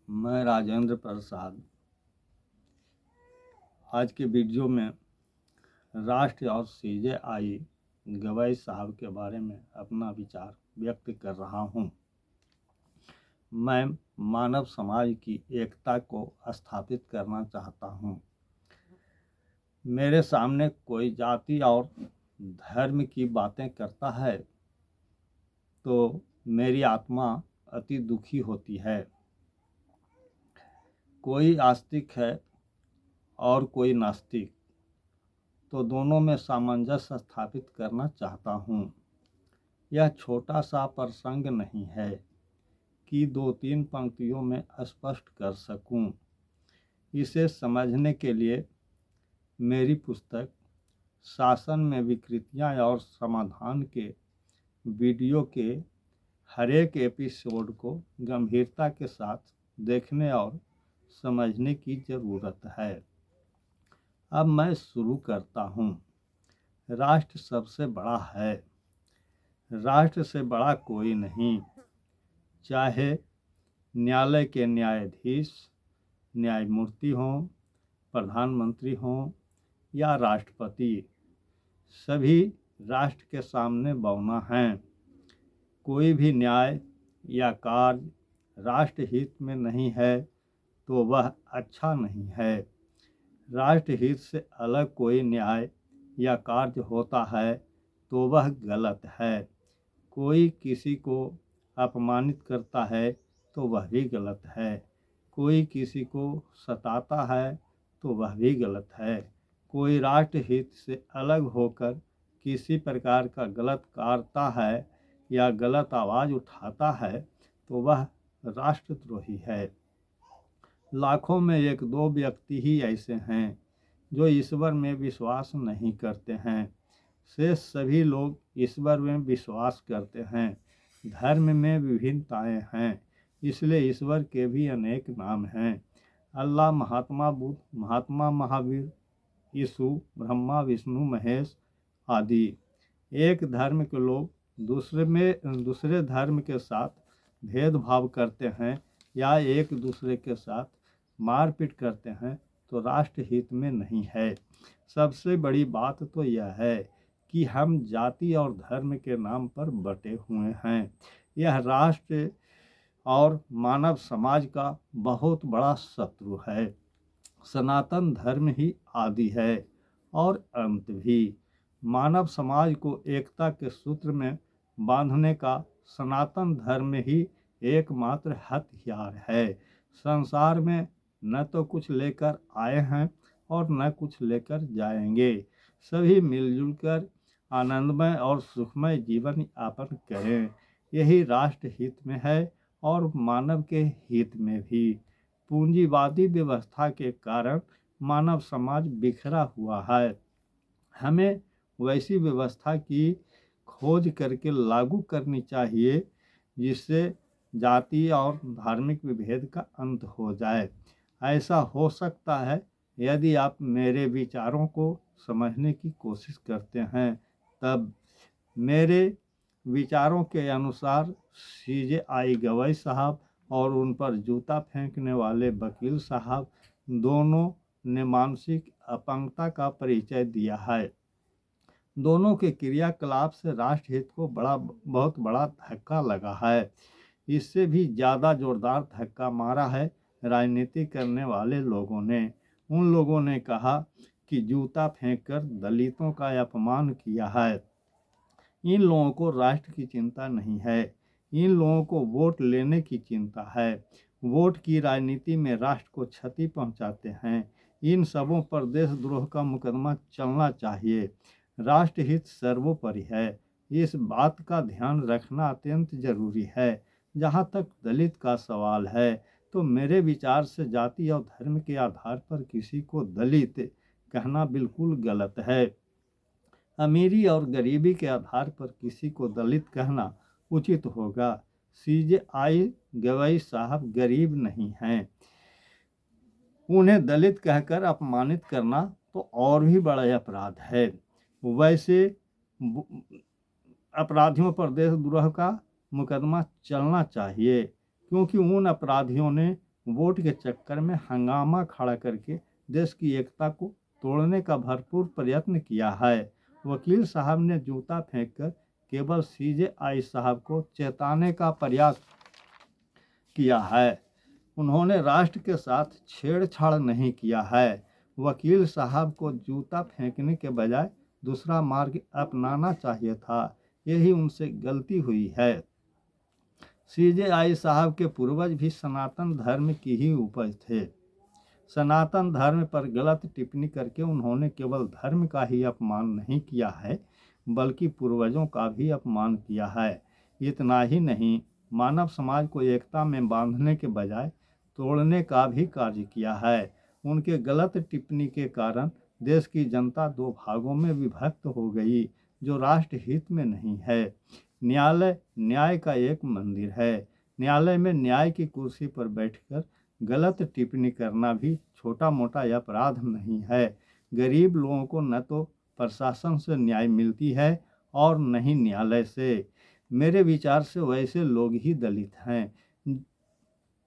मैं राजेंद्र प्रसाद आज के वीडियो में राष्ट्र और सीजेआई गवाई साहब के बारे में अपना विचार व्यक्त कर रहा हूं। मैं मानव समाज की एकता को स्थापित करना चाहता हूं। मेरे सामने कोई जाति और धर्म की बातें करता है तो मेरी आत्मा अति दुखी होती है। कोई आस्तिक है और कोई नास्तिक, तो दोनों में सामंजस्य स्थापित करना चाहता हूँ। यह छोटा सा प्रसंग नहीं है कि 2-3 पंक्तियों में स्पष्ट कर सकूं। इसे समझने के लिए मेरी पुस्तक शासन में विकृतियाँ और समाधान के वीडियो के हर एक एपिसोड को गंभीरता के साथ देखने और समझने की ज़रूरत है। अब मैं शुरू करता हूँ। राष्ट्र सबसे बड़ा है। राष्ट्र से बड़ा कोई नहीं, चाहे न्यायालय के न्यायाधीश, न्यायमूर्ति हों, प्रधानमंत्री हों या राष्ट्रपति, सभी राष्ट्र के सामने बौना हैं। कोई भी न्याय या कार्य राष्ट्रहित में नहीं है तो वह अच्छा नहीं है। राष्ट्रहित से अलग कोई न्याय या कार्य होता है तो वह गलत है। कोई किसी को अपमानित करता है तो वह भी गलत है। कोई किसी को सताता है तो वह भी गलत है। कोई राष्ट्रहित से अलग होकर किसी प्रकार का गलत करता है या गलत आवाज़ उठाता है तो वह राष्ट्रद्रोही है। लाखों में 1-2 व्यक्ति ही ऐसे हैं जो ईश्वर में विश्वास नहीं करते हैं। शेष सभी लोग ईश्वर में विश्वास करते हैं। धर्म में विभिन्नताएं हैं, इसलिए ईश्वर के भी अनेक नाम हैं। अल्लाह, महात्मा बुद्ध, महात्मा महावीर, यीशु, ब्रह्मा, विष्णु, महेश आदि। एक धर्म के लोग दूसरे धर्म के साथ भेदभाव करते हैं या एक दूसरे के साथ मारपीट करते हैं तो राष्ट्रहित में नहीं है। सबसे बड़ी बात तो यह है कि हम जाति और धर्म के नाम पर बटे हुए हैं। यह राष्ट्र और मानव समाज का बहुत बड़ा शत्रु है। सनातन धर्म ही आदि है और अंत भी। मानव समाज को एकता के सूत्र में बांधने का सनातन धर्म ही एकमात्र हथियार है। संसार में न तो कुछ लेकर आए हैं और न कुछ लेकर जाएंगे। सभी मिलजुल कर आनंदमय और सुखमय जीवन यापन करें, यही राष्ट्र हित में है और मानव के हित में भी। पूंजीवादी व्यवस्था के कारण मानव समाज बिखरा हुआ है। हमें वैसी व्यवस्था की खोज करके लागू करनी चाहिए जिससे जाति और धार्मिक विभेद का अंत हो जाए। ऐसा हो सकता है यदि आप मेरे विचारों को समझने की कोशिश करते हैं। तब मेरे विचारों के अनुसार सीजेआई गवाई साहब और उन पर जूता फेंकने वाले वकील साहब दोनों ने मानसिक अपंगता का परिचय दिया है। दोनों के क्रियाकलाप से राष्ट्रहित को बहुत बड़ा धक्का लगा है। इससे भी ज़्यादा जोरदार धक्का मारा है राजनीति करने वाले लोगों ने। उन लोगों ने कहा कि जूता फेंककर दलितों का अपमान किया है। इन लोगों को राष्ट्र की चिंता नहीं है, इन लोगों को वोट लेने की चिंता है। वोट की राजनीति में राष्ट्र को क्षति पहुंचाते हैं। इन सबों पर देशद्रोह का मुकदमा चलना चाहिए। राष्ट्रहित सर्वोपरि है, इस बात का ध्यान रखना अत्यंत जरूरी है। जहाँ तक दलित का सवाल है तो मेरे विचार से जाति और धर्म के आधार पर किसी को दलित कहना बिल्कुल गलत है। अमीरी और गरीबी के आधार पर किसी को दलित कहना उचित होगा। सीजेआई गवाई साहब गरीब नहीं हैं। उन्हें दलित कहकर अपमानित करना तो और भी बड़ा अपराध है। वैसे अपराधियों पर देशद्रोह का मुकदमा चलना चाहिए, क्योंकि उन अपराधियों ने वोट के चक्कर में हंगामा खड़ा करके देश की एकता को तोड़ने का भरपूर प्रयत्न किया है। वकील साहब ने जूता फेंककर केवल CJI साहब को चेताने का प्रयास किया है। उन्होंने राष्ट्र के साथ छेड़छाड़ नहीं किया है। वकील साहब को जूता फेंकने के बजाय दूसरा मार्ग अपनाना चाहिए था। यही उनसे गलती हुई है। CJI साहब के पूर्वज भी सनातन धर्म की ही उपज थे। सनातन धर्म पर गलत टिप्पणी करके उन्होंने केवल धर्म का ही अपमान नहीं किया है, बल्कि पूर्वजों का भी अपमान किया है। इतना ही नहीं, मानव समाज को एकता में बांधने के बजाय तोड़ने का भी कार्य किया है। उनके गलत टिप्पणी के कारण देश की जनता दो भागों में विभक्त हो गई, जो राष्ट्र हित में नहीं है। न्यायालय न्याय का एक मंदिर है। न्यायालय में न्याय की कुर्सी पर बैठकर गलत टिप्पणी करना भी छोटा मोटा अपराध नहीं है। गरीब लोगों को न तो प्रशासन से न्याय मिलती है और न ही न्यायालय से। मेरे विचार से वैसे लोग ही दलित हैं,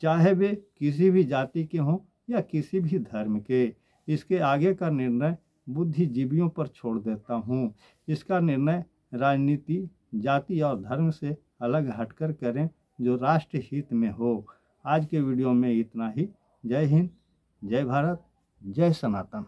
चाहे वे किसी भी जाति के हों या किसी भी धर्म के। इसके आगे का निर्णय बुद्धिजीवियों पर छोड़ देता हूँ। इसका निर्णय राजनीति, जाति और धर्म से अलग हटकर करें, जो राष्ट्र हित में हो। आज के वीडियो में इतना ही। जय हिंद, जय भारत, जय सनातन।